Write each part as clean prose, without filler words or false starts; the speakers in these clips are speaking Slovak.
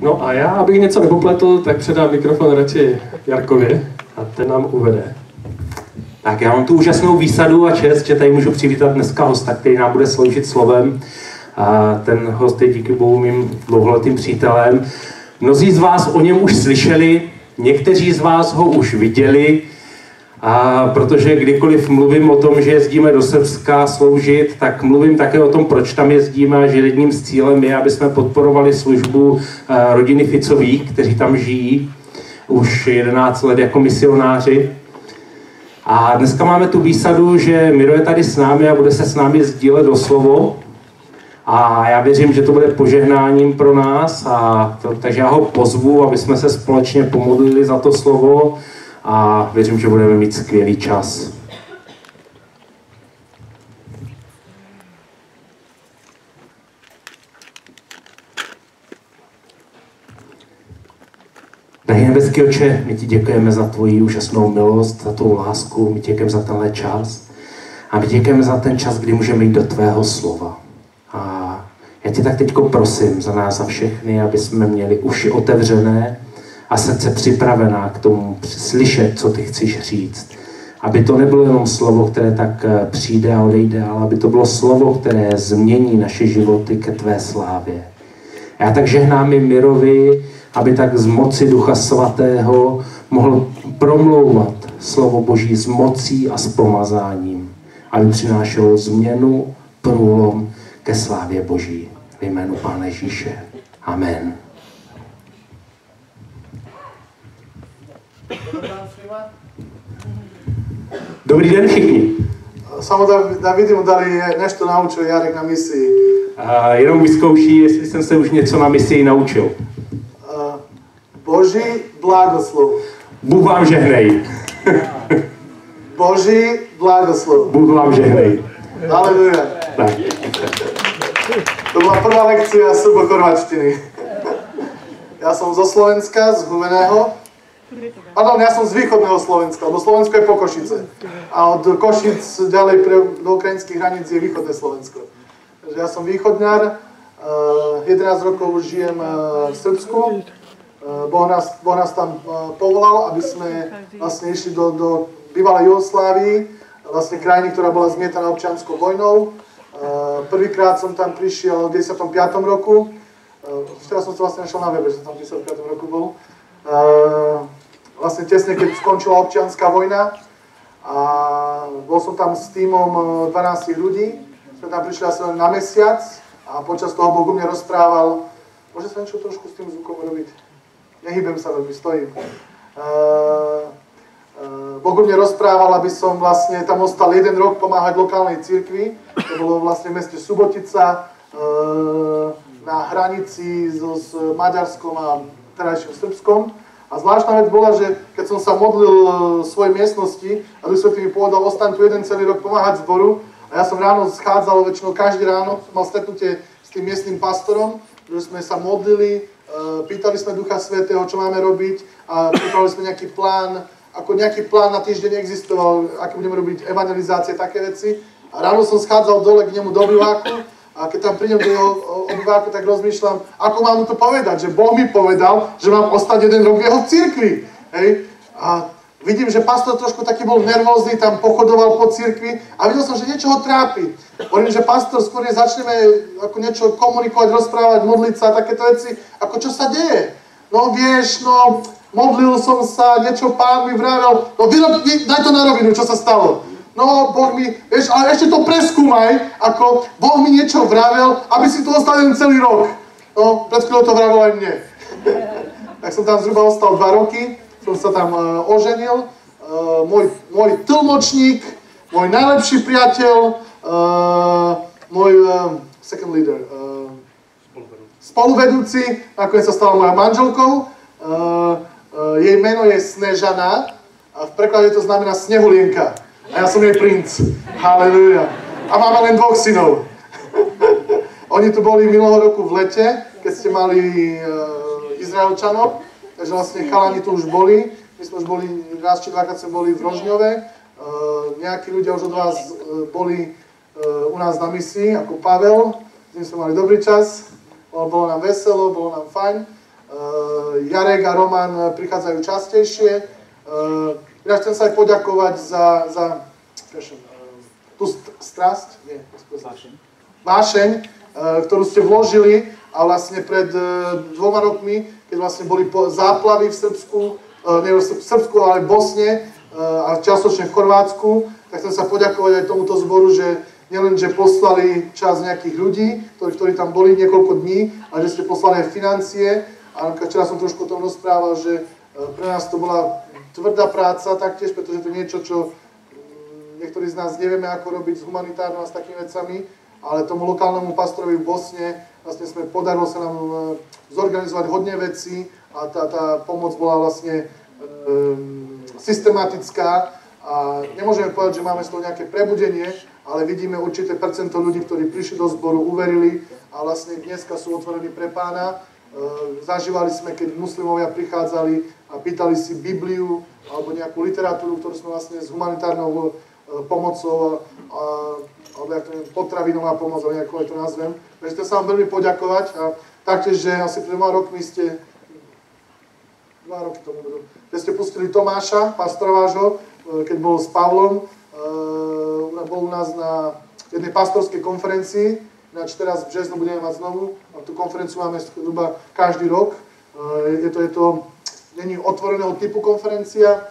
No a já, abych něco nepopletl, tak předám mikrofon radši Jarkovi a ten nám uvede. Tak já mám tu úžasnou výsadu a čest, že tady můžu přivítat dneska hosta, který nám bude sloužit slovem. A ten host je díky bohu mým dlouholetým přítelem. Mnozí z vás o něm už slyšeli, někteří z vás ho už viděli. A protože kdykoliv mluvím o tom, že jezdíme do Srbska sloužit, tak mluvím také o tom, proč tam jezdíme a že jedním z cílem je, aby jsme podporovali službu rodiny Ficových, kteří tam žijí už 11 let jako misionáři. A dneska máme tu výsadu, že Miro je tady s námi a bude se s námi sdílet o slovo. A já věřím, že to bude požehnáním pro nás, takže já ho pozvu, aby jsme se společně pomodlili za to slovo a věřím, že budeme mít skvělý čas. Drahý nebeský Otče, my ti děkujeme za tvoji úžasnou milost, za tvou lásku, my děkujeme za tenhle čas a my děkujeme za ten čas, kdy můžeme jít do tvého slova. A já tě tak teďko prosím za nás, za všechny, aby jsme měli uši otevřené a srdce připravená k tomu slyšet, co ty chceš říct. Aby to nebylo jenom slovo, které tak přijde a odejde, ale aby to bylo slovo, které změní naše životy ke tvé slávě. Já tak žehnám i Mirovi, aby tak z moci Ducha Svatého mohl promlouvat slovo Boží s mocí a s pomazáním, aby přinášelo změnu, průlom ke slávě Boží. V jménu Pána Ježíše. Amen. Dobrý den všichni. Samo da vidimo da li je nešto naučio Jarek na misiji. Jenom vyzkouší, jestli jsem se už něco na misii naučil. Boží blagoslov. Bůh vám žehnej. Boží blagoslov. Bůh vám žehnej. Aleluja. Tak. To bola prvá lekcia srbo-chorvačtiny. Ja som zo Slovenska, z Humeného. Pardon, ja som z východného Slovenska, lebo Slovensko je po Košice. A od Košic ďalej do ukrajinských hraníc je východné Slovensko. Takže ja som východňar, 11 rokov už žijem v Srbsku. Boh nás tam povolal, aby sme vlastne išli do bývalej Jugoslávii, vlastne krajiny, ktorá bola zmietaná občianskou vojnou. Prvýkrát som tam prišiel v 95. roku. Teraz som sa vlastne našiel na webe, že som tam v 95. roku bol. Vlastne tesne, keď skončila občianská vojna. A bol som tam s tímom 12 ľudí. Sme tam prišli asi len na mesiac a počas toho Boh u mne rozprával. Môže sa niečo trošku s tým zvukom robiť? Nehybem sa veľmi, stojím. Boh u mne rozprával, aby som vlastne tam ostal 1 rok pomáhať lokálnej cirkvi. To bolo vlastne v meste Subotica na hranici s Maďarskom a terajším Srbskom. A zvláštna vec bola, že keď som sa modlil v svojej miestnosti a Duch Svätý mi povedal, ostaň tu 1 celý rok pomáhať zboru. A ja som ráno schádzal, väčšinou každý ráno, som mal stretnutie s tým miestnym pastorom, že sme sa modlili, pýtali sme Ducha Svätého, čo máme robiť a pripravili sme nejaký plán, ako nejaký plán na týždeň existoval, ako budeme robiť evangelizácie, také veci. A ráno som schádzal dole k nemu do obyváku a keď tam prídem do jeho obyváku, tak rozmýšľam, ako mám mu to povedať, že Boh mi povedal, že mám ostať 1 rok v jeho cirkvi. Hej? A vidím, že pastor trošku taký bol nervózny, tam pochodoval po cirkvi a videl som, že niečo ho trápi. Hovorím, že pastor, skôr začneme ako niečo komunikovať, rozprávať, modliť sa a takéto veci, ako čo sa deje. No vieš, no modlil som sa, niečo Pán mi vravel, no daj to na rovinu, čo sa stalo. No, Boh mi, vieš, ale ešte to preskúmaj, ako Boh mi niečo vravel, aby si tu ostal 1 celý rok. No, pred chvíľou to vravel aj mne. Tak som tam zhruba ostal 2 roky, som sa tam oženil. Môj tlmočník, môj najlepší priateľ, môj second leader, spoluvedúci, nakoniec sa stala moja manželkou. Jej meno je Snežana a v preklade to znamená Snehulienka. A ja som jej princ. Halelúja. A máme len 2 synov. Oni tu boli minulého roku v lete, keď ste mali Izraelčanov. Takže vlastne chalani tu už boli. My sme už boli, raz či dvakrát sme boli v Rožňove. Nejakí ľudia už od vás boli u nás na misii, ako Pavel. S ním sme mali dobrý čas. Bolo nám veselo, bolo nám fajn. Jarek a Roman prichádzajú častejšie. Ja chcem sa aj poďakovať za tú strasť, vášeň, ktorú ste vložili a vlastne pred 2 rokmi, keď vlastne boli záplavy v Srbsku, nie v Srbsku, ale v Bosne a čiastočne v Chorvátsku, tak chcem sa poďakovať aj tomuto zboru, že nielen, že poslali čas nejakých ľudí, ktorí tam boli niekoľko dní, ale že ste poslali aj financie. A včera som trošku o tom rozprával, že pre nás to bola tvrdá práca taktiež, pretože to je niečo, čo niektorí z nás nevieme, ako robiť s humanitárnou a s takými vecami, ale tomu lokálnemu pastorovi v Bosne vlastne podarilo sa nám zorganizovať hodne veci a tá pomoc bola vlastne systematická a nemôžeme povedať, že máme z toho nejaké prebudenie, ale vidíme určité percento ľudí, ktorí prišli do zboru, uverili a vlastne dneska sú otvorení pre Pána. Zažívali sme, keď muslimovia prichádzali a pýtali si Bibliu alebo nejakú literatúru, ktorú sme vlastne s humanitárnou pomocou alebo potravinová pomoc, alebo nejako aj to nazvem. Takže chcem sa vám veľmi poďakovať a taktiež, že asi pred 2 rokmi ste 2 roky tomu budú, že ste pustili Tomáša, pastora vášho, keď bol s Pavlom, bol u nás na jednej pastorskej konferencii. Ináč teraz v březnu budeme mať znovu. A tú konferenciu máme zhruba každý rok. Není otvoreného typu konferencia.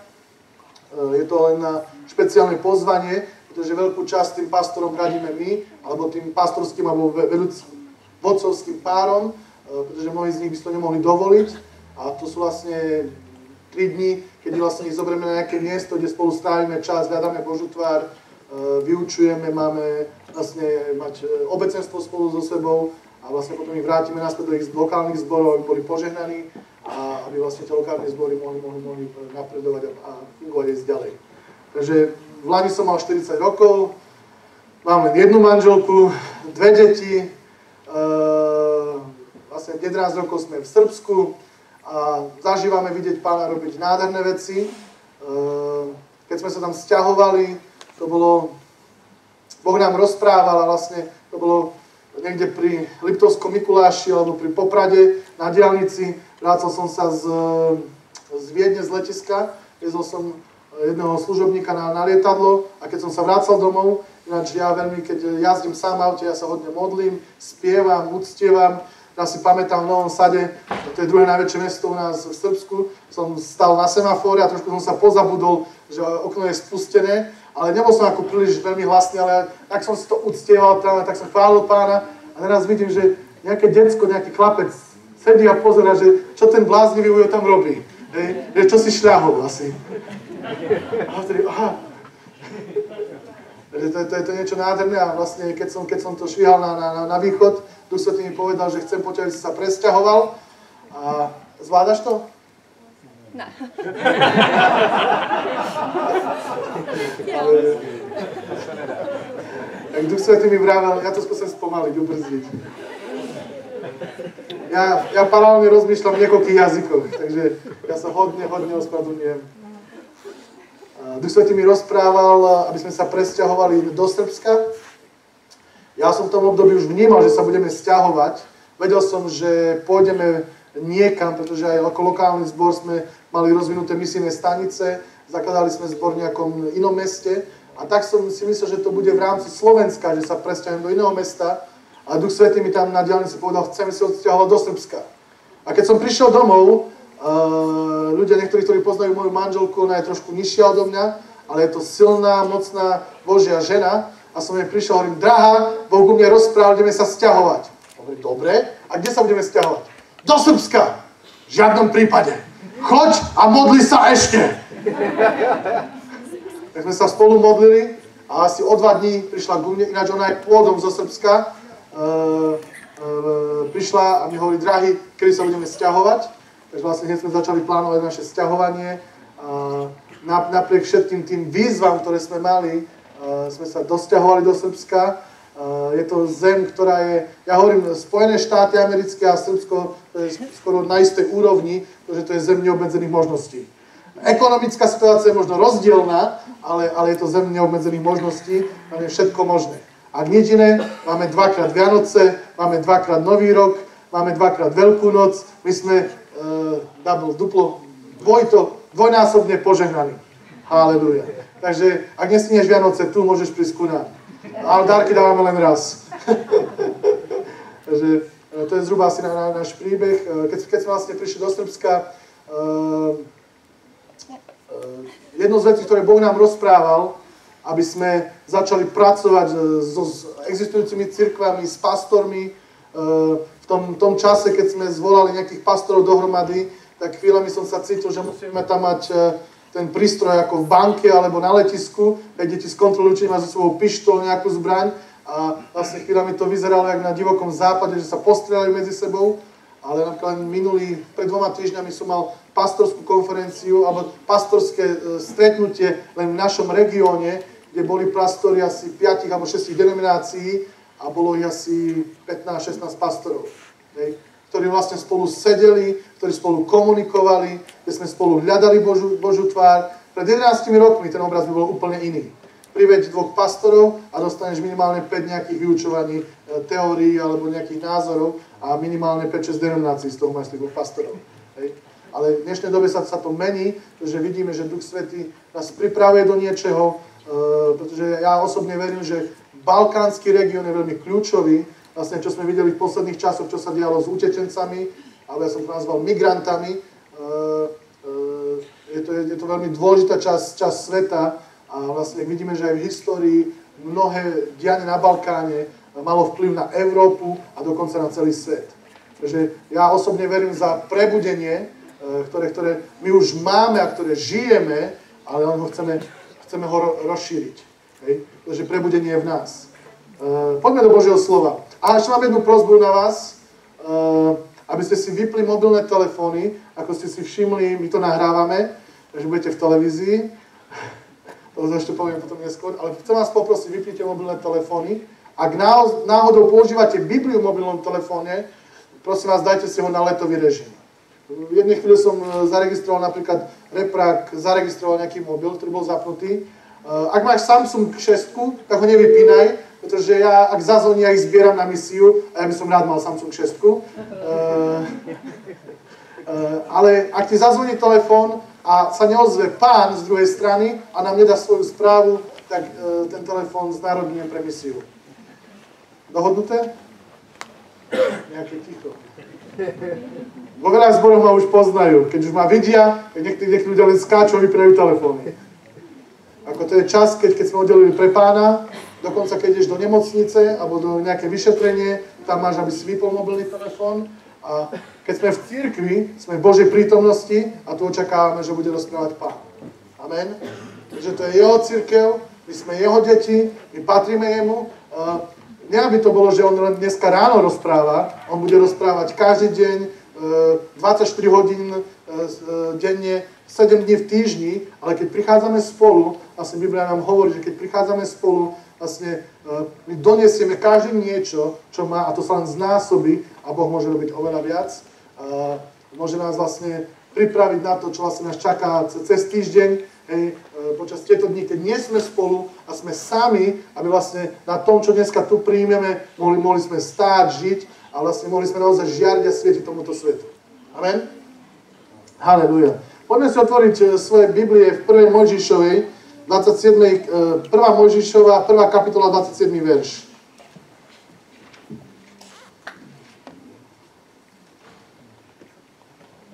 Je to len na špeciálne pozvanie, pretože veľkú časť tým pastorom radíme my, alebo tým pastorským alebo vodcovským párom, pretože mnohí z nich by si to nemohli dovoliť. A to sú vlastne 3 dni, keď vlastne ich zoberieme na nejaké miesto, kde spolu strávime čas, hľadáme Božú tvár, vyučujeme, máme vlastne mať obecenstvo spolu so sebou a vlastne potom ich vrátime naspäť do ich lokálnych zborov, aby boli požehnaní a aby vlastne tie lokálne zbory mohli napredovať a fungovať aj ďalej. Takže v Lani som mal 40 rokov, mám len 1 manželku, 2 deti, vlastne 11 rokov sme v Srbsku a zažívame vidieť Pána robiť nádherné veci. Keď sme sa tam sťahovali, to bolo, Boh nám rozprával a vlastne to bolo niekde pri Liptovskom Mikuláši alebo pri Poprade na diaľnici. Vrátil som sa z Viedne, z letiska, viezol som jedného služobníka na lietadlo a keď som sa vracal domov, ináč ja veľmi, keď jazdím sám v aute, ja sa hodne modlím, spievam, uctievam. Ja si pamätám v Novom Sade, to je druhé najväčšie mesto u nás v Srbsku, som stal na semafóre a trošku som sa pozabudol, že okno je spustené, ale nebol som ako príliš veľmi hlasný, ale tak som si to uctieval, tak som chválil Pána a teraz vidím, že nejaké decko, nejaký chlapec sedí a pozerá, že čo ten bláznivý ujo tam robí, že čo si šľahol asi. A vtedy, aha. To je to niečo nádherné a vlastne keď som to švihal na východ, Duch Svätý mi povedal, že chcem po tebe, aby si sa presťahoval a zvládaš to? Ne. Tak Duch Svätý mi vravel, ja to skúsim spomaliť, ubrzdiť. Ja paralelne rozmýšľam v niekoľkých jazykoch, takže ja sa hodne ospravedlňujem. Duch Svätý mi rozprával, aby sme sa presťahovali do Srbska. Ja som v tom období už vnímal, že sa budeme sťahovať. Vedel som, že pôjdeme niekam, pretože aj ako lokálny zbor sme mali rozvinuté misijné stanice, zakladali sme zbor v nejakom inom meste a tak som si myslel, že to bude v rámci Slovenska, že sa presťahujem do iného mesta a Duch Svätý mi tam na diaľnici povedal, chceme si odsťahovať do Srbska. A keď som prišiel domov, ľudia, niektorí, ktorí poznajú moju manželku, ona je trošku nižšia odo mňa, ale je to silná, mocná Božia žena. A som jej prišiel, hovorím, drahá, Boh ku mne rozprával, ideme sa sťahovať. Hovorím, dobre, a kde sa budeme sťahovať? Do Srbska! V žiadnom prípade. Choď a modli sa ešte! Tak sme sa spolu modlili a asi o 2 dní prišla ku mne, ináč ona je pôvodom zo Srbska. Prišla a mi hovorí, drahý, kedy sa budeme sťahovať? Takže vlastne hneď sme začali plánovať naše sťahovanie. Napriek všetkým tým výzvam, ktoré sme mali, sme sa dosťahovali do Srbska. Je to zem, ktorá je, ja hovorím, Spojené štáty americké a Srbsko, to je skoro na istej úrovni, pretože to je zem neobmedzených možností. Ekonomická situácia je možno rozdielna, ale je to zem neobmedzených možností, tam je všetko možné. Ak nič iné, máme 2-krát Vianoce, máme 2-krát Nový rok, máme 2-krát Veľkú noc, my sme dvojnásobne požehnaný. Halelúja. Takže, ak nestíhneš Vianoce, tu môžeš prísť ku nám. Ale dárky dávame len raz. Takže to je zhruba asi náš príbeh. Keď sme vlastne prišli do Srbska, jedno z vecí, ktoré Boh nám rozprával, aby sme začali pracovať s existujúcimi cirkvami, s pastormi. V tom čase, keď sme zvolali nejakých pastorov dohromady, tak chvíľami som sa cítil, že musíme tam mať ten prístroj ako v banke alebo na letisku, keď deti skontrolujú, či má so svojou pištol nejakú zbraň. A vlastne chvíľami to vyzeralo jak na divokom západe, že sa postrieľajú medzi sebou. Ale napríklad pred 2 týždňami som mal pastorskú konferenciu alebo pastorské stretnutie len v našom regióne, kde boli pastori asi 5 alebo 6 denominácií a bolo ich asi 15-16 pastorov, ktorí vlastne spolu sedeli, ktorí spolu komunikovali, kde sme spolu hľadali Božiu tvár. Pred 11 rokmi ten obraz by bol úplne iný. Priveď 2 pastorov a dostaneš minimálne 5 nejakých vyučovaní, teórií alebo nejakých názorov a minimálne 5-6 denominácií z toho máš 2 pastorov. Ale v dnešnej dobe sa to mení, pretože vidíme, že Duch Svätý nás pripravuje do niečoho, pretože ja osobne verím, že balkánsky región je veľmi kľúčový. Vlastne, čo sme videli v posledných časoch, čo sa dialo s utečencami, ale ja som to nazval migrantami. Je to veľmi dôležitá časť sveta a vlastne vidíme, že aj v histórii mnohé dianie na Balkáne malo vplyv na Európu a dokonca na celý svet. Takže ja osobne verím za prebudenie, ktoré my už máme a ktoré žijeme, ale len chceme ho rozšíriť. Takže prebudenie je v nás. Poďme do Božieho slova. A ešte mám jednu prosbu na vás, aby ste si vypli mobilné telefóny, ako ste si všimli, my to nahrávame, takže budete v televízii. To ešte poviem potom neskôr, ale chcem vás poprosiť, vypnite mobilné telefóny. Ak náhodou používate Bibliu v mobilnom telefóne, prosím vás, dajte si ho na letový režim. V jednej chvíli som zaregistroval napríklad Reprák, zaregistroval nejaký mobil, ktorý bol zapnutý. Ak máš Samsung 6, tak ho nevypínaj, pretože ja, ak zazvoní, ja ich zbieram na misiu a ja by som rád mal Samsung 6. Ale ak ti zazvoní telefón a sa neozve pán z druhej strany a nám nedá svoju správu, tak ten telefón znárodňujem pre misiu. Dohodnuté? Nejaké ticho. Vo veľa zboroch ma už poznajú. Keď už ma vidia, tak niektorí ľudia len skáču a vypínajú telefóny. Ako to je čas, keď sme oddelili pre pána, dokonca keď ideš do nemocnice alebo do nejaké vyšetrenie, tam máš, aby si vypol mobilný telefón. A keď sme v cirkvi, sme v Božej prítomnosti a tu očakávame, že bude rozprávať Pán. Amen. Takže to je jeho cirkev, my sme jeho deti, my patríme jemu. Nie aby to bolo, že on len dneska ráno rozpráva, on bude rozprávať každý deň, 24 hodín denne, 7 dní v týždni, ale keď prichádzame spolu, vlastne Biblia nám hovorí, že keď prichádzame spolu, vlastne my donesieme každý niečo, čo má, a to sa len znásobí, a Boh môže robiť oveľa viac. Môže nás vlastne pripraviť na to, čo vlastne nás čaká cez týždeň, počas tieto dní, keď nie sme spolu a sme sami, aby vlastne na tom, čo dneska tu príjmeme, mohli sme stáť, žiť a vlastne mohli sme naozaj žiariť a svietiť tomuto svetu. Amen? Halelúja. Poďme si otvoriť svoje Biblie v 1. Mojžišovej, 1. Mojžišova, 1. kapitola, 27. verš.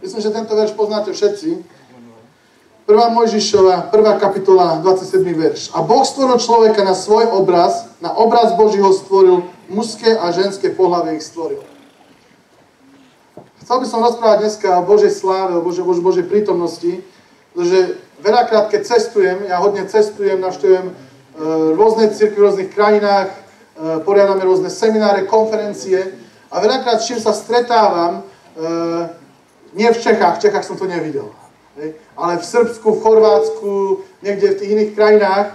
Myslím, že tento verš poznáte všetci. 1. Mojžišova, 1. kapitola, 27. verš. A Boh stvoril človeka na svoj obraz, na obraz Boží ho stvoril, mužské a ženské pohlavie ich stvoril. Chcel by som rozprávať dneska o Božej sláve, o Božej prítomnosti, pretože veľakrát, keď cestujem, ja hodne cestujem, navštevujem rôzne cirkvi v rôznych krajinách, poriadame rôzne semináre, konferencie a veľakrát, s čím sa stretávam, nie v Čechách som to nevidel. Ale v Srbsku, v Chorvátsku, niekde v tých iných krajinách,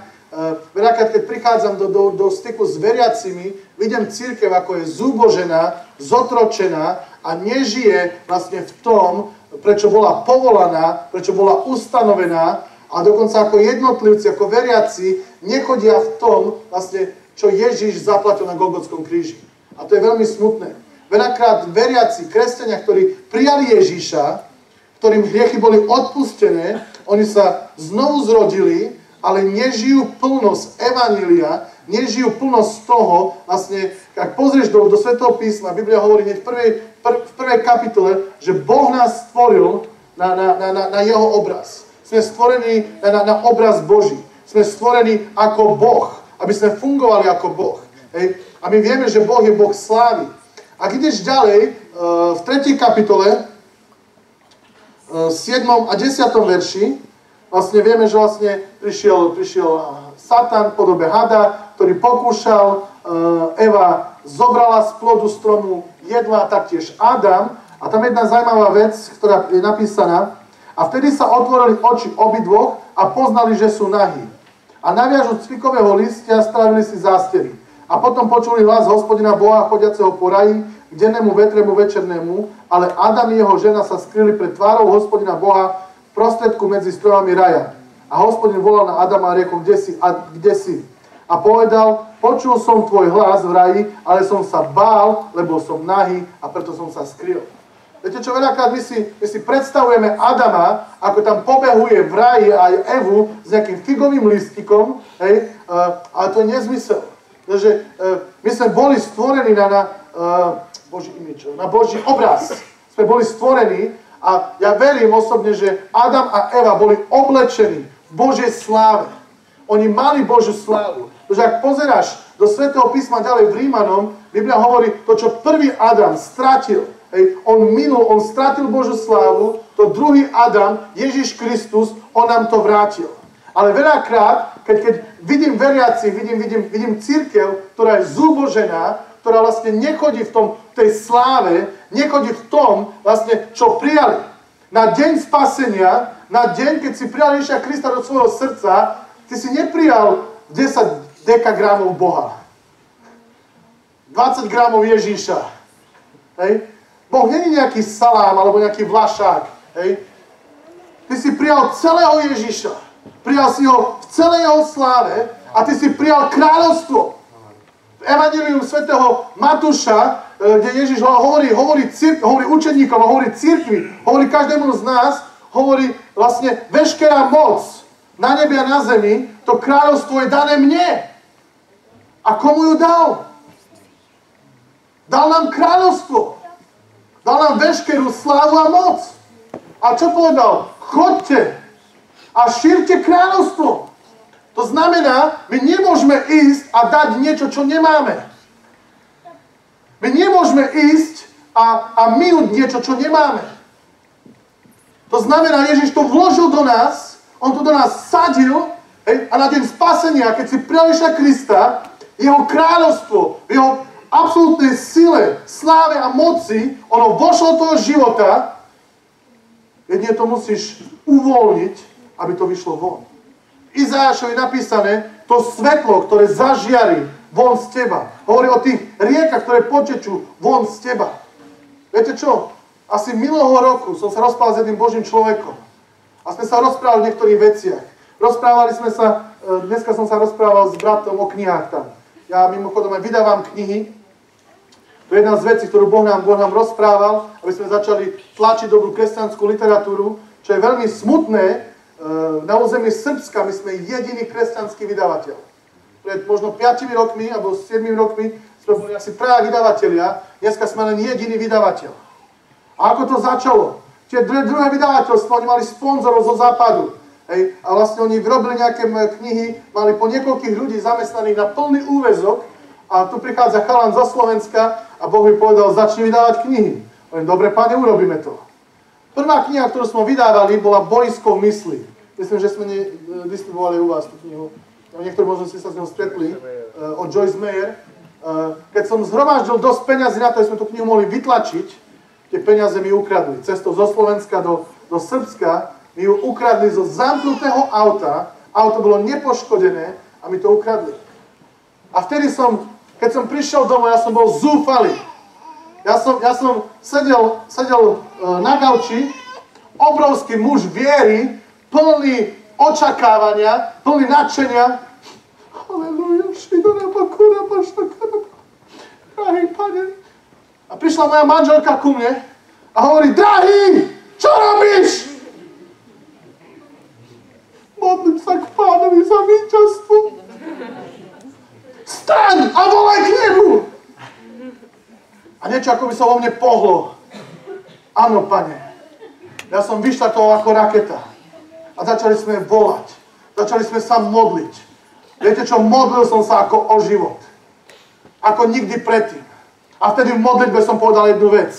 veľakrát, keď prichádzam do styku s veriacimi, vidím cirkev, ako je zúbožená, zotročená a nežije vlastne v tom, prečo bola povolaná, prečo bola ustanovená a dokonca ako jednotlivci, ako veriaci, nechodia v tom, vlastne, čo Ježiš zaplatil na Golgotskom kríži. A to je veľmi smutné. Veľakrát veriaci, kresťania, ktorí prijali Ježiša, ktorým hriechy boli odpustené, oni sa znovu zrodili, ale nežijú plnosť evanjelia, nežijú plnosť toho, vlastne, ak pozrieš do Svätého písma, Biblia hovorí hneď v prvej kapitole, že Boh nás stvoril na jeho obraz. Sme stvorení na obraz Boží. Sme stvorení ako Boh, aby sme fungovali ako Boh. Hej? A my vieme, že Boh je Boh slávy. Ak ideš ďalej, v 3. kapitole, 7. a 10. verši, vlastne vieme, že vlastne prišiel Satan v podobe hada, ktorý pokúšal, Eva zobrala z plodu stromu, jedla taktiež Adam, a tam je jedna zaujímavá vec, ktorá je napísaná, a vtedy sa otvorili oči obidvoch a poznali, že sú nahí. A naviažu cvikového listia strávili si zástery. A potom počuli hlas Hospodina Boha chodiaceho po raji, k dennému vetremu večernému, ale Adam i jeho žena sa skryli pred tvárou Hospodina Boha v prostredku medzi stromami raja. A Hospodin volal na Adama a riekol, kde si? A povedal, počul som tvoj hlas v raji, ale som sa bál, lebo som nahý a preto som sa skryl. Viete čo, veľakrát my si predstavujeme Adama, ako tam pobehuje v raji aj Evu s nejakým figovým listikom, hej, ale to je nezmysel. Takže my sme boli stvorení na Boží imič, na Boží obraz. Sme boli stvorení a ja verím osobne, že Adam a Eva boli oblečení v Božej sláve. Oni mali Božiu slávu. Takže ak pozeráš do Svätého písma ďalej v Rímanom, Biblia hovorí, to, čo prvý Adam stratil, on stratil Božiu slávu, to druhý Adam, Ježiš Kristus, on nám to vrátil. Ale veľakrát, keď vidím veriaci, vidím cirkev, ktorá je zúbožená, ktorá vlastne nechodí v tej sláve, nechodí v tom, vlastne, čo prijali. Na deň spasenia, na deň, keď si prijal Ježiša Krista do svojho srdca, ty si neprijal 10 dekagramov Boha. 20 gramov Ježíša. Hej? Boh není nejaký salám alebo nejaký vlašák. Hej? Ty si prijal celého Ježíša. Prijal si ho v celej jeho sláve a ty si prijal kráľovstvo. V Evangelium svätého Matúša, kde Ježiš hovorí učeníkom, hovorí cirkvi, hovorí každému z nás, hovorí vlastne veškerá moc na nebi a na zemi, to kráľovstvo je dané mne. A komu ju dal? Dal nám kráľovstvo. Dal nám veškerú slávu a moc. A čo povedal? Choďte a šírte kráľovstvo. To znamená, my nemôžeme ísť a dať niečo, čo nemáme. My nemôžeme ísť a minúť niečo, čo nemáme. To znamená, Ježiš to vložil do nás, on to do nás sadil, a na deň spasenia, keď si prijal Ježiša Krista, jeho kráľovstvo, jeho absolútnej sile, sláve a moci, ono vošlo do toho života, jedine to musíš uvoľniť, aby to vyšlo von. Izajášovi napísané, to svetlo, ktoré zažiari von z teba. Hovorí o tých riekach, ktoré potečú von z teba. Viete čo? Asi minulého roku som sa rozprával s jedným Božím človekom. A sme sa rozprávali o niektorých veciach. Rozprávali sme sa, dneska som sa rozprával s bratom o knihách tam. Ja mimochodom aj vydávam knihy. To je jedna z vecí, ktorú Boh nám rozprával, aby sme začali tlačiť dobrú kresťanskú literatúru, čo je veľmi smutné. Na území Srbska my sme jediný kresťanský vydavateľ. Pred možno 5 rokmi alebo 7 rokmi sme boli asi 3 vydavatelia, dneska sme len jediný vydavateľ. A ako to začalo? Tie druhé vydavateľstvo, oni mali sponzorov zo západu. Hej, a vlastne oni vyrobili nejaké knihy, mali po niekoľkých ľudí zamestnaných na plný úväzok a tu prichádza chalan zo Slovenska a Boh mi povedal, začni vydávať knihy. Hovorím, dobre, pane, urobíme to. Prvá kniha, ktorú sme vydávali, bola Boisko mysli. Myslím, že sme distribuovali u vás tú knihu. Niektorí možno si sa s ňou stretli. Od Joyce Meyer. Keď som zhromaždil dosť peňazí na to, že sme tú knihu mohli vytlačiť, tie peniaze mi ukradli. Cestou zo Slovenska do Srbska mi ju ukradli zo zamknutého auta. Auto bolo nepoškodené a mi to ukradli. A vtedy keď som prišiel domov, ja som bol zúfalý. Ja som sedel na gauči, obrovský muž viery, plný očakávania, plný nadšenia. Halelúja, šidona, bakura, baštakara. Drahý pane. A A prišla moja manželka ku mne a hovorí, drahý, čo robíš? Modlím sa k Pánovi za víťazstvo. Staň a volaj k nebu. A niečo ako by sa vo mne pohlo. Áno, Pane. Ja som vyštartoval ako raketa. A začali sme volať. Začali sme sa modliť. Viete čo? Modlil som sa ako o život. Ako nikdy predtým. A vtedy v modlitbe som povedal jednu vec.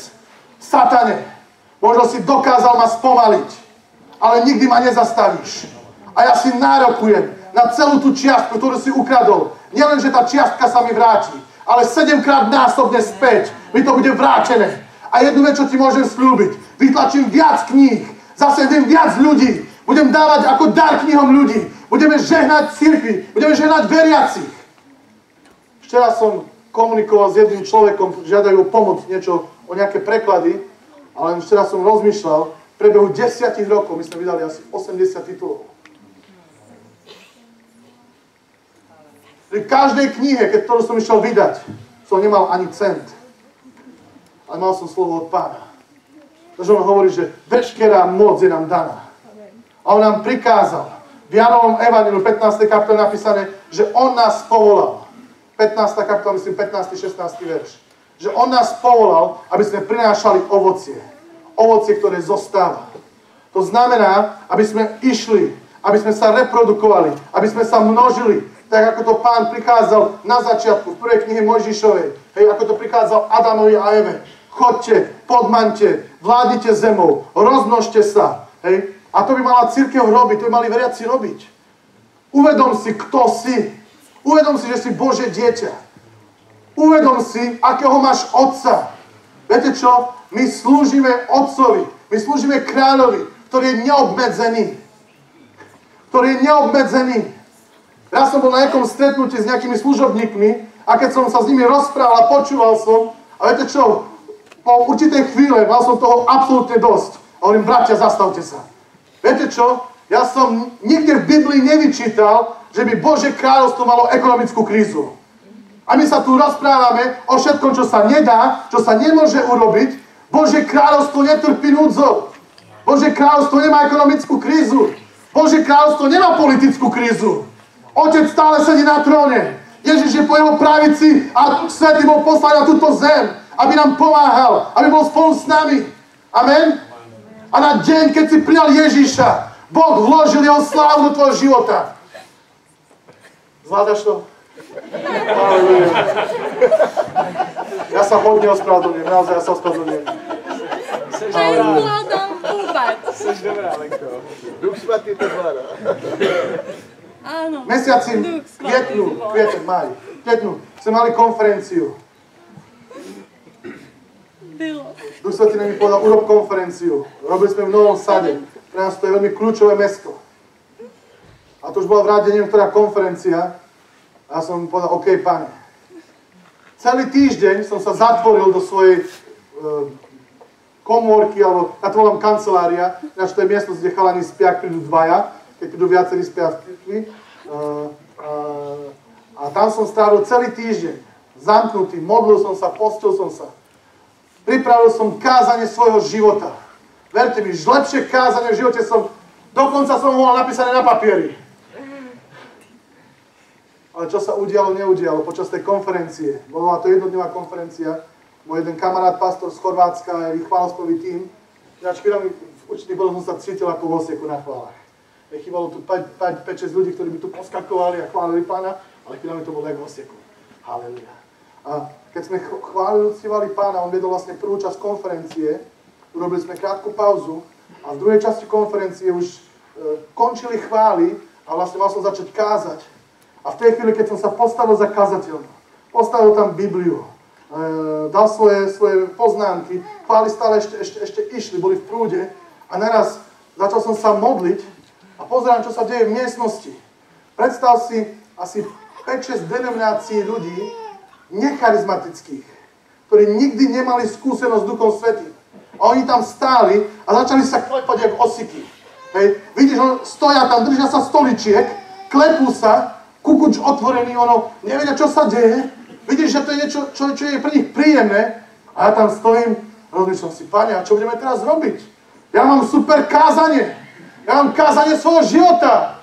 Satane, možno si dokázal ma spomaliť, ale nikdy ma nezastavíš. A ja si nárokujem na celú tú čiastku, ktorú si ukradol. Nielen, že tá čiastka sa mi vráti, ale 7-krát násobne späť mi to bude vrátené. A jednu vec, čo ti môžem slúbiť, vytlačím viac kníh, zasedím viac ľudí, budem dávať ako dar knihom ľudí, budeme žehnať cirkvi, budeme žehnať veriacich. Včera som komunikoval s jedným človekom, žiadajú pomoc, niečo o nejaké preklady, ale včera som rozmýšľal, v priebehu 10 rokov my sme vydali asi 80 titulov. Pri každej knihe, ktorú som išiel vydať, som nemal ani cent. Ale mal som slovo od Pána. Takže on hovorí, že veškerá moc je nám daná. A on nám prikázal, v Jánovom evanjeliu 15. kapitole napísané, že on nás povolal. 15. kapitola, myslím 15. 16. verš. Že on nás povolal, aby sme prinášali ovocie. Ovocie, ktoré zostáva. To znamená, aby sme išli, aby sme sa reprodukovali, aby sme sa množili, tak ako to Pán prikázal na začiatku, v prvej knihe Mojžišovej, hej, ako to prikázal Adamovi a Eve. Chodte, podmaňte, vládnite zemou, rozmnožte sa. Hej. A to by mala cirkev robiť, to by mali veriaci robiť. Uvedom si, kto si. Uvedom si, že si Božie dieťa. Uvedom si, akého máš otca. Viete čo? My slúžime otcovi, my slúžime kráľovi, ktorý je neobmedzený. Ktorý je neobmedzený. Ja som bol na nejakom stretnutí s nejakými služobníkmi a keď som sa s nimi rozprával a počúval som, a viete čo? Po určitej chvíle mal som toho absolútne dosť. A hovorím, bratia, zastavte sa. Viete čo? Ja som nikde v Biblii nevyčítal, že by Božie kráľovstvo malo ekonomickú krízu. A my sa tu rozprávame o všetkom, čo sa nedá, čo sa nemôže urobiť. Božie kráľovstvo netrpí núdzou. Božie kráľovstvo nemá ekonomickú krízu. Božie kráľovstvo nemá politickú krízu. Otec stále sedí na tróne. Ježiš je po jeho pravici a Duch Svätý bol poslaný na túto zem, aby nám pomáhal, aby bol spolu s nami. Amen? A na deň, keď si prijal Ježiša, Boh vložil jeho slávu do tvojho života. Zvládaš to? Ja sa hodne ospravedlňujem, naozaj ja sa ospravedlňujem. Nezvládam vôbec. Seš dobrá, Lenko. Duch Svätý to zvláda. Áno. Mesiaci kvietnu, sme mali konferenciu. Bylo. Duch Svätý mi povedal, urob konferenciu. Robili sme v Novom Sade. Pre nás to je veľmi kľúčové mesto. A to už bola v rade, neviem, ktorá konferencia. A ja som mu povedal, OK, Pane. Celý týždeň som sa zatvoril do svojej komórky, alebo ja to volám kancelária. Ináč to je miestnosť, kde chalani spia, ak prídu dvaja. Keď prídu viacerí spia v cirkvi. A tam som strávil celý týždeň. Zamknutý, modlil som sa, postil som sa. Pripravil som kázanie svojho života. Verte mi, lepšie kázanie v živote som, dokonca som mohol napísané na papieri. Ale čo sa udialo, neudialo počas tej konferencie. Bola to jednodňová konferencia. Môj jeden kamarát, pastor z Chorvátska, je chválospevný tím. Ináč chvíľami v určitých bodoch som sa cítil ako v Osieku na chválach. Chýbalo tu 5-6 ľudí, ktorí by tu poskakovali a chválili Pána, ale chvíľami to bolo jak v Osieku. Halelujá. A keď sme chválili Pána, on viedol vlastne prvú časť konferencie, urobili sme krátku pauzu a v druhej časti konferencie už končili chvály a vlastne mal som začať kázať. A v tej chvíli, keď som sa postavil za kazateľa, postavil tam Bibliu, dal svoje poznámky, chvály stále ešte išli, boli v prúde a naraz začal som sa modliť a pozerám, čo sa deje v miestnosti. Predstav si asi 5-6 denominácií ľudí, necharizmatických, ktorí nikdy nemali skúsenosť s Duchom Svätým. A oni tam stáli a začali sa klepať jak osiky. Hej. Vidíš, stoja tam, držia sa stoličiek, klepú sa, kukuč otvorený, nevedia, čo sa deje. Vidíš, že to je niečo, čo je pre nich príjemné. A A ja tam stojím, rozmýšľam si, Pane, a čo budeme teraz robiť? Ja mám super kázanie. Ja mám kázanie svojho života.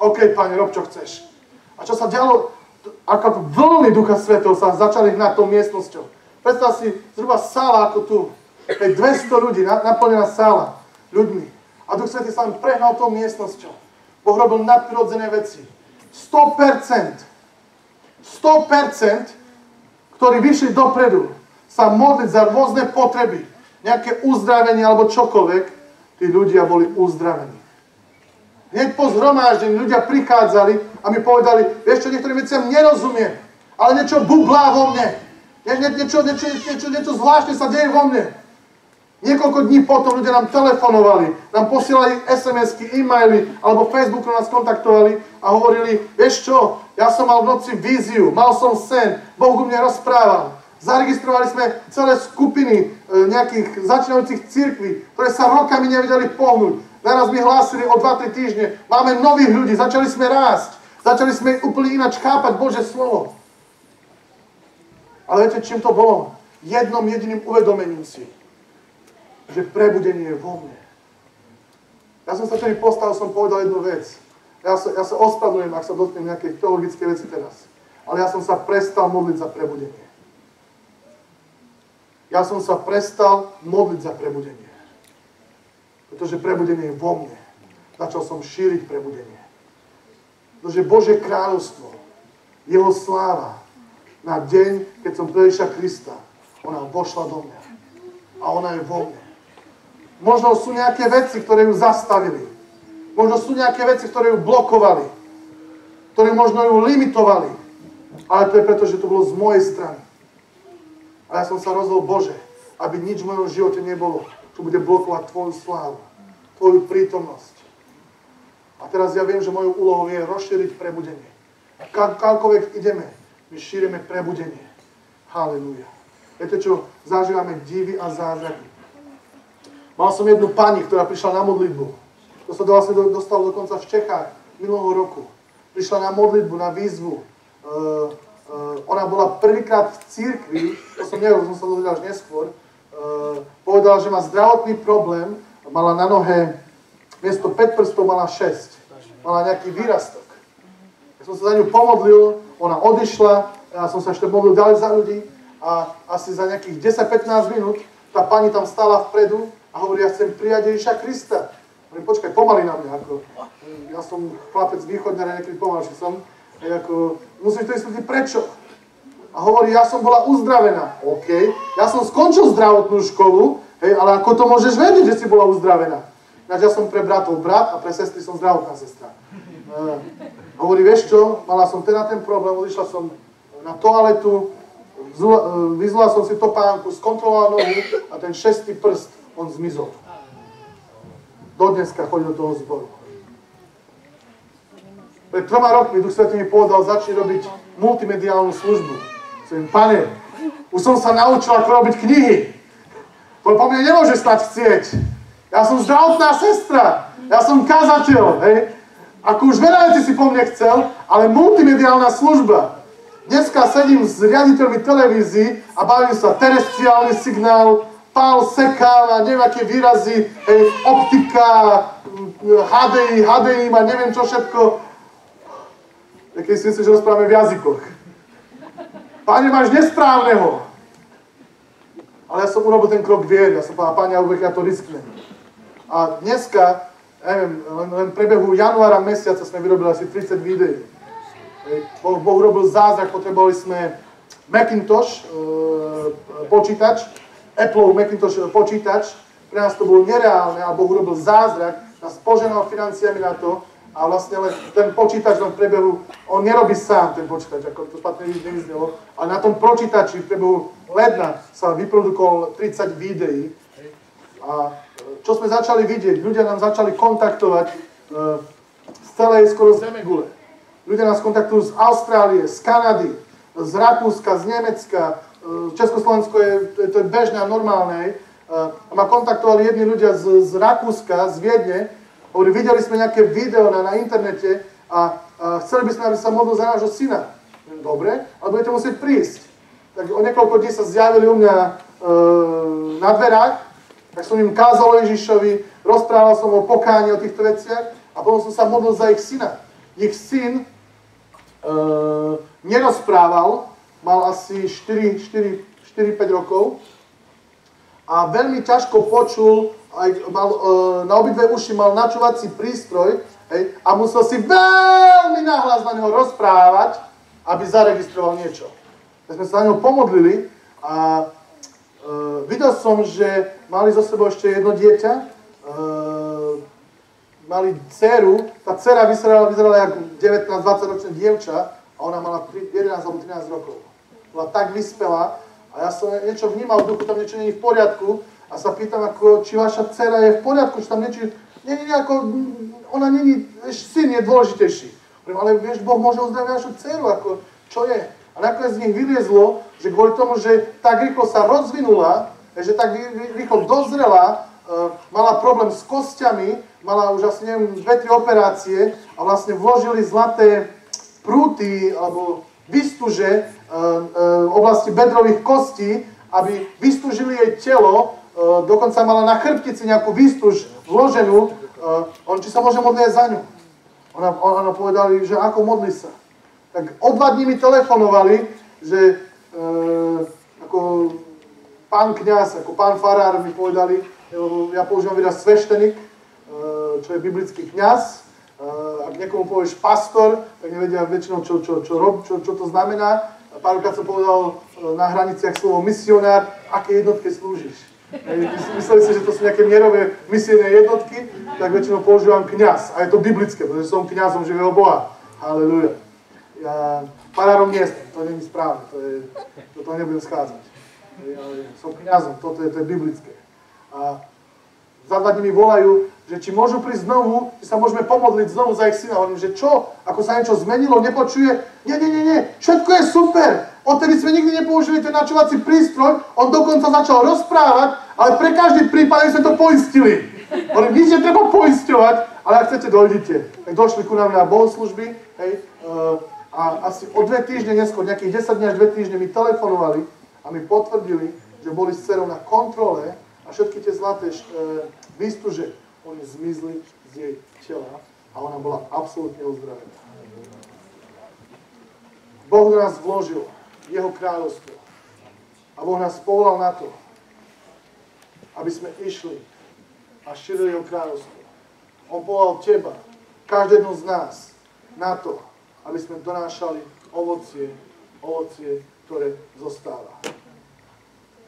OK, Pane, rob, čo chceš. A čo sa dialo? Ako vlny Ducha Svätého sa začali nad tou miestnosťou. Predstav si, zhruba sála ako tu. 200 ľudí, naplnená sála ľuďmi. A Duch Svätý sa len prehnal tou miestnosťou. Boh robil nadprirodzené veci. 100%, ktorí vyšli dopredu, sa modliť za rôzne potreby, nejaké uzdravenie alebo čokoľvek, tí ľudia boli uzdravení. Hneď po zhromaždení ľudia prichádzali a mi povedali, vieš čo, niektorým veciam nerozumiem, ale niečo bublá vo mne. Niečo zvláštne sa deje vo mne. Niekoľko dní potom ľudia nám telefonovali, nám posielali SMS-ky, e-maily, alebo Facebooku nás kontaktovali a hovorili, vieš čo, ja som mal v noci víziu, mal som sen, Boh ku mne rozprával. Zaregistrovali sme celé skupiny nejakých začínajúcich cirkví, ktoré sa rokami nevedeli pohnúť. Naraz mi hlásili o 2-3 týždne, máme nových ľudí, začali sme rásť, začali sme úplne ináč chápať Božie slovo. Ale viete, čím to bolo? Jednom jediným uvedomením si, že prebudenie je vo mne. Ja som sa tedy postavil, som povedal jednu vec. Ja sa ospravedlňujem, ak sa dotknem nejakej teologické veci teraz. Ale ja som sa prestal modliť za prebudenie. Ja som sa prestal modliť za prebudenie. Pretože prebudenie je vo mne. Začal som šíriť prebudenie. Pretože Božie kráľovstvo, jeho sláva, na deň, keď som pre Ježiša Krista, ona vošla do mňa. A ona je vo mne. Možno sú nejaké veci, ktoré ju zastavili. Možno sú nejaké veci, ktoré ju blokovali. Ktoré možno ju limitovali. Ale to je preto, že to bolo z mojej strany. A ja som sa rozhodol, Bože, aby nič v mojom živote nebolo, čo bude blokovať tvoju slávu, tvoju prítomnosť. A teraz ja viem, že mojou úlohou je rozšíriť prebudenie. Kamkoľvek ideme, my šírime prebudenie. Halelúja. Viete čo? Zažívame divy a zázraky. Mal som jednu pani, ktorá prišla na modlitbu. To sa vlastne dostalo dokonca v Čechách minulého roku. Prišla na modlitbu, na výzvu. Ona bola prvýkrát v cirkvi, to som nevedel, som sa dozvedel až neskôr. Povedala, že má zdravotný problém, mala na nohe, miesto 5 prstov mala 6. Mala nejaký výrastok. Ja som sa za ňu pomodlil, ona odišla, ja som sa ešte modlil ďalej za ľudí a asi za nejakých 10-15 minút tá pani tam stála vpredu a hovorí, ja chcem prijať Ježiša Krista. Hovorím, počkaj, pomaly na mňa, ja som chlapec východňar, niekedy pomalší som. Musíš to vysvetliť prečo. A hovorí, ja som bola uzdravená. OK, ja som skončil zdravotnú školu, ale ako to môžeš vedieť, že si bola uzdravená? Ináč ja som pre bratov brat a pre sestry som zdravotná sestra. Hovorí, vieš čo, mala som ten problém, odišla som na toaletu, vyzula som si topánku, skontrolovala nohu a ten 6. prst, on zmizol. Dodneska chodí do toho zboru. Pred 3 rokmi Duch Svätý mi povedal, začni robiť multimediálnu službu. Som Pane, už som sa naučil, ako robiť knihy. To po mne nemôže stať chcieť. Ja som zdravotná sestra, ja som kazateľ, hej. Ako už veľa vecí si po mne chcel, ale multimediálna služba. Dneska sedím s riaditeľmi televízií a bavím sa terestriálny signál, pál, sekál a neviem aké výrazy, hej, optika, HDI a neviem čo všetko. Keď si myslíš, že rozprávame v jazykoch. Pane, máš nesprávneho. Ale ja som urobil ten krok viery. Ja som povedal, Pane, ja to risknem. A dneska, neviem, len v priebehu januára mesiaca sme vyrobili asi 30 videí. Boh urobil zázrak, potrebovali sme Macintosh počítač, Apple Macintosh počítač. Pre nás to bolo nereálne, ale Boh urobil zázrak, nás poženal financiami na to. A vlastne ten počítač v priebehu, on nerobí sám ten počítač, ako to špatne nevyznelo, ale na tom počítači v priebehu ledna sa vyprodukovalo 30 videí. A čo sme začali vidieť, ľudia nám začali kontaktovať z celej skoro zemegule. Ľudia nás kontaktujú z Austrálie, z Kanady, z Rakúska, z Nemecka, Československo to je bežné a normálne. A ma kontaktovali jedni ľudia z Rakúska, z Viedne. Hovorí, videli sme nejaké video na internete a chceli by sme, aby sa modlil za nášho syna. dobre, ale budete musieť prísť. Tak o niekoľko dní sa zjavili u mňa na dverách, tak som im kázal o Ježišovi, rozprával som o pokáni, o týchto veciach a potom som sa modlil za ich syna. Ich syn nerozprával, mal asi 4-5 rokov a veľmi ťažko počul, na obidve uši mal načúvací prístroj, hej, a musel si veľmi nahlas na neho rozprávať, aby zaregistroval niečo. Tak sme sa na neho pomodlili a videl som, že mali so sebou ešte jedno dieťa, mali dceru, tá dcera vyzerala ako 19-20 ročné dievča a ona mala 11 alebo 13 rokov. Bola tak vyspelá a ja som niečo vnímal v duchu, tam niečo nie je v poriadku a sa pýtam, ako, či vaša dcera je v poriadku, či tam niečo, ona není, syn je dôležitejší. Ale vieš, Boh môže uzdraviť vašu dceru, ako, čo je? A nakoniec z nich vyliezlo, že kvôli tomu, že tak rýchlo sa rozvinula, že tak rýchlo dozrela, mala problém s kostiami, mala už asi neviem 2-3 operácie a vlastne vložili zlaté prúty alebo výstuže v oblasti bedrových kostí, aby vystúžili jej telo, dokonca mala na chrbtici nejakú výstuž vloženú, či sa môže modliť za ňu. Ona povedali, že ako modli sa. Tak o 2 dní mi telefonovali, že ako pán kňaz, ako pán farár mi povedali, ja používam výraz sveštenik, čo je biblický kňaz. Ak niekomu povieš pastor, tak nevedia väčšinou, čo to znamená. Párkrát som povedal na hraniciach slovo misionár, aké jednotke slúžiš. Mysleli si, že to sú nejaké mierové misijné jednotky, tak väčšinou používam kňaz. A je to biblické, pretože som kňazom živého Boha. Halelujá. Ja farárom nie som, to nie je správne, to nebudem schádzať. Ale som kňazom, toto je biblické. A za 2 dní mi volajú, že či môžu prísť znovu, či sa môžeme pomodliť znovu za ich syna. Hovorím, že čo? Ako sa niečo zmenilo, nepočuje? Nie, všetko je super. Odtedy sme nikdy nepoužili ten načúvací prístroj, on dokonca začal rozprávať, ale pre každý prípad sme to poistili. Hovorím, nič netreba poisťovať, ale ak chcete, dojdite. Tak došli ku nám na bohoslužby, hej, a asi o 2 týždne neskôr, nejakých 10 dní až 2 týždne mi telefonovali a mi potvrdili, že boli s dcerou na kontrole a všetky tie zlaté výstuže, oni zmizli z jej tela a ona bola absolútne uzdravená. Boh do nás vložil jeho kráľovstvo a Boh nás povolal na to, aby sme išli a šírili jeho kráľovstvo. On povolal teba, každého z nás, na to, aby sme donášali ovocie, ktoré zostáva.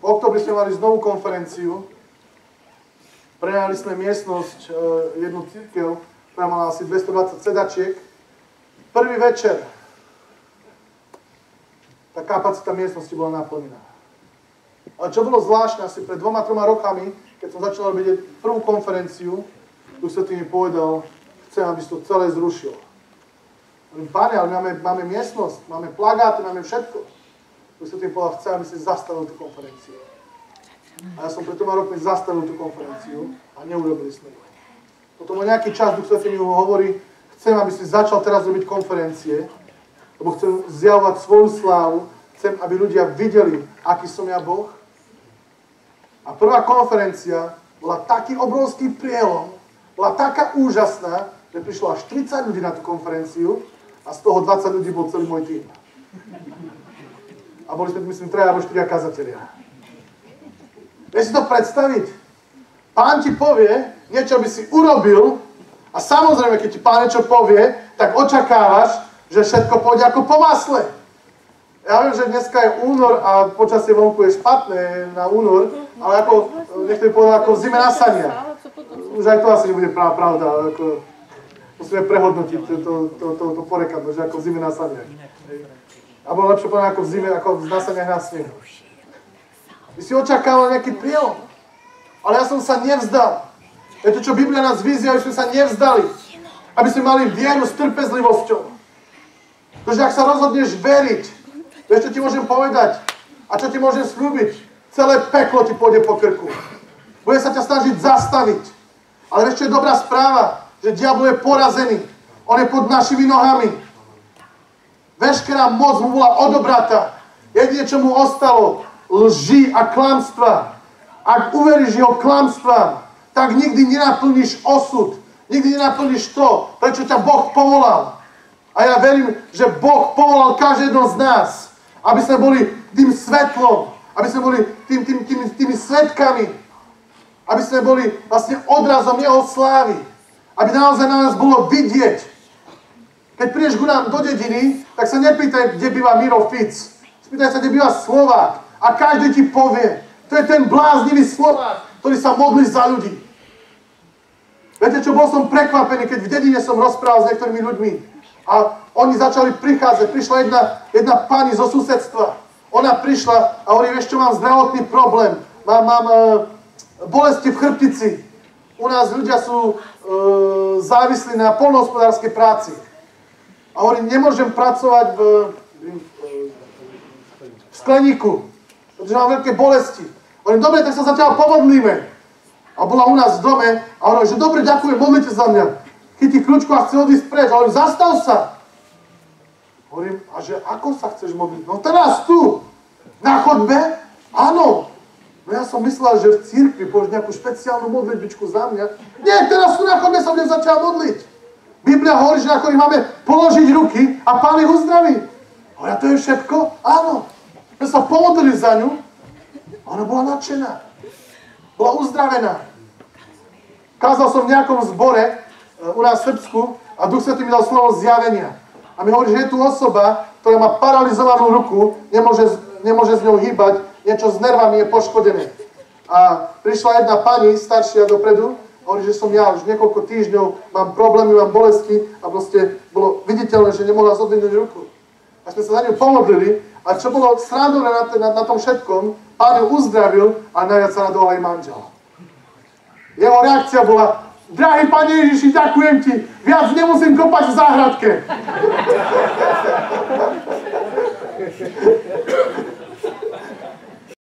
V októbri sme mali znovu konferenciu, prenajali sme miestnosť, jednu cirkev, ktorá mala asi 220 sedačiek. Prvý večer tá kapacita miestnosti bola naplnená. Ale čo bolo zvláštne, asi pred 2-3 rokami, keď som začal robiť prvú konferenciu, Duch Svätý mi povedal, chcem, aby si to celé zrušil. Hovorím, Pane, ale máme miestnosť, máme plagáty, máme všetko. Duch Svätý mi povedal, chcem, aby si zastavil tú konferenciu. A ja som pred 2 rokmi zastavil tú konferenciu a neurobili sme ju. Potom o nejaký čas Duch Svätý mi hovorí, chcem, aby si začal teraz robiť konferencie, lebo chcem zjavovať svoju slávu, chcem, aby ľudia videli, aký som ja Boh. A prvá konferencia bola taký obrovský prielom, bola taká úžasná, že prišlo až 30 ľudí na tú konferenciu a z toho 20 ľudí bol celý môj tým. A boli sme, myslím, 3 alebo 4 kazatelia. Vieš si to predstaviť? Pán ti povie, niečo by si urobil a samozrejme, keď ti Pán niečo povie, tak očakávaš, že všetko pôjde ako po masle. Ja viem, že dneska je únor a počasie vonku je špatné na únor, ale ako, niekto by povedal, ako v zime na saniach. Už aj to asi nebude pravda, ako musíme prehodnotiť to porekadlo, že ako v zime na saniach. A bolo lepšie povedať ako v zime, ako na saniach na snehu. My si očakávali nejaký prielom, ale ja som sa nevzdal. Je to, čo Biblia nás vyzýva, aby sme sa nevzdali. Aby sme mali vieru s trpezlivosťou. Pretože ak sa rozhodneš veriť, vieš, čo ti môžem povedať a čo ti môžem sľúbiť, celé peklo ti pôjde po krku. Bude sa ťa snažiť zastaviť. Ale vieš, čo je dobrá správa? Že diabol je porazený. On je pod našimi nohami. Veškerá moc mu bola odobratá. Jedine, čo mu ostalo, lži a klamstva. Ak uveríš jeho klamstvám, tak nikdy nenaplníš osud. Nikdy nenaplníš to, prečo ťa Boh povolal. A ja verím, že Boh povolal každého z nás, aby sme boli tým svetlom, aby sme boli tými svetkami, aby sme boli vlastne odrazom jeho slávy, aby naozaj na nás bolo vidieť. Keď prídeš ku nám do dediny, tak sa nepýtaj, kde býva Miro Fic. Spýtaj sa, kde býva Slovák. A každý ti povie, to je ten bláznivý Slovák, ktorý sa modlí za ľudí. Viete čo, bol som prekvapený, keď v dedine som rozprával s niektorými ľuďmi. A oni začali prichádzať. Prišla jedna pani zo susedstva. Ona prišla a hovorí, vieš čo, mám zdravotný problém. Mám bolesti v chrbtici. U nás ľudia sú závislí na poľnohospodárskej práci. A hovorí, nemôžem pracovať v skleníku, pretože mám veľké bolesti. Hovorím, dobre, tak sa zatiaľ pomodlíme. A bola u nás v dome a hovorím, že dobre, ďakujem, modlite za mňa. Chytí kľúčku a chce odísť preč. A hovorím, zastav sa. Hovorím, a že ako sa chceš modliť? No teraz tu, na chodbe? Áno. No ja som myslel, že v cirkvi pôjdeš nejakú špeciálnu modlitbičku za mňa. Nie, teraz tu na chodbe sa budem začať modliť. Biblia hovorí, že na ktorých máme položiť ruky a Pán ich uzdraví. Hovorí, a to je všetko? Áno. My sa pomodlili za ňu. Ona bola nadšená. Bola uzdravená. Kázal som v nejakom zbore u nás v Srbsku a Duch Svätý mi dal slovo zjavenia. A mi hovorí, že je tu osoba, ktorá má paralizovanú ruku, nemôže s ňou hýbať, niečo s nervami je poškodené. A prišla jedna pani, staršia dopredu, hovorí, že som ja už niekoľko týždňov, mám problémy, mám bolesti a proste bolo viditeľné, že nemohla zodvihnúť ruku. A sme sa za ňu pomodlili a čo bolo srandovné na tom všetkom, Pán ju uzdravil a najviac sa radoval aj manžel. Jeho reakcia bola, drahý Pane Ježiši, ďakujem ti, viac nemusím kopať v záhradke.